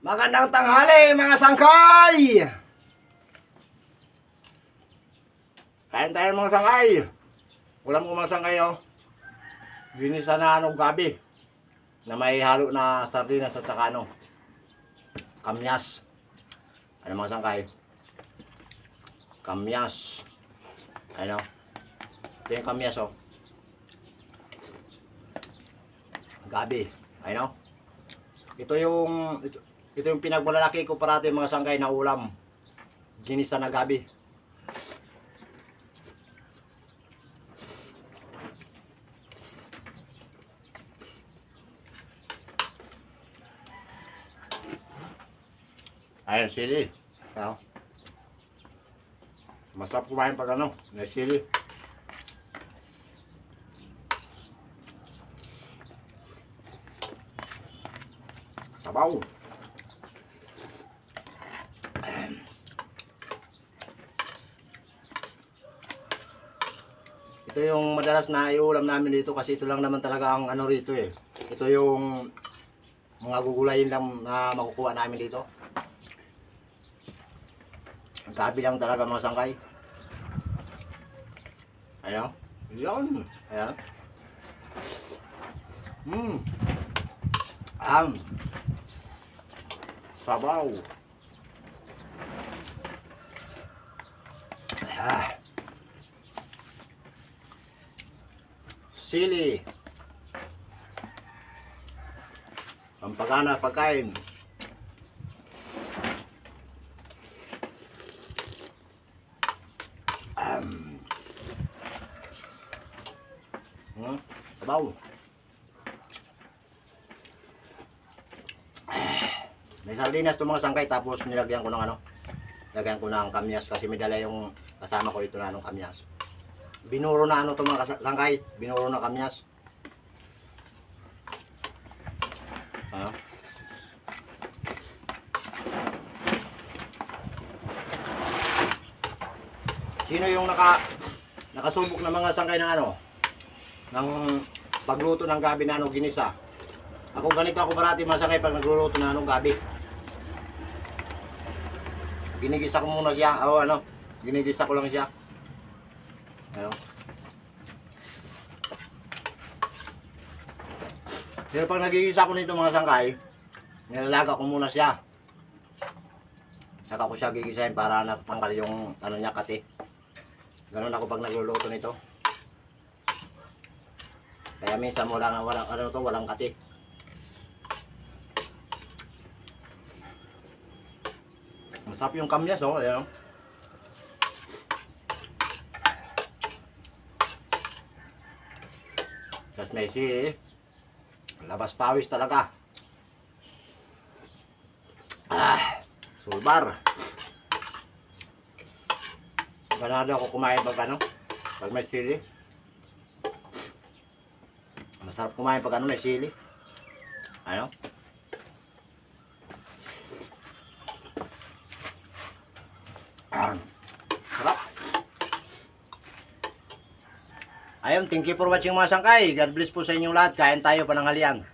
Magandang tanghali mga sangkay! Kain tayo mga sangkay. Ulam ko mga sangkay oh. Ginisa na gabi. Na may halo na sardinas at saka kamyas. Ano mga sangkay? Kamyas. Ano? Ito yung kamyas oh. Gabi. Ano? Ito yung pinagmalalaki ko parati mga sangkay na ulam. Ginisa na gabi. Ayan, sili. Ayan. Masarap kumain pag may sili. Sabaw. Ito yung madalas na iulam namin dito kasi ito lang naman talaga ang rito eh. Ito yung mga gugulayin lang na makukuha namin dito. Ang gabi lang talaga mga sangkay. Ayan. Ayan. Ayan. Sabaw. Sili. Pampagana pagkain. Sabaw. May sardinas to mga sangkay tapos nilagyan ko ng lagyan ko ng kamyas kasi may dala yung kasama ko dito na kamyas. Binuro na to mga sangkay, binuro na kamyas. Sino yung nakasubok na mga sangkay ng ng pagluto ng gabi na ginisa? Ako ganito ako parati mga sangkay pag nagluluto na gabi. Ginigisa ko muna siya, ginigisa ko lang siya. Pero pag nagigisa ko nito mga sangkay, nilalaga ko muna siya. Saka ko siya gigisahin para natanggal yung niya kati. Ganun ako pag nagluluto nito. Kaya minsan walang kati. Masarap yung kamyas oh, ayan. Tapos may sili. Labas pawis talaga. Sulbar. Ganado ako kumain pag may sili. Masarap kumain pag may sili. Sarap. Ayun, thank you for watching mga sangkay. God bless po sa inyong lahat. Kain tayo pananghalian.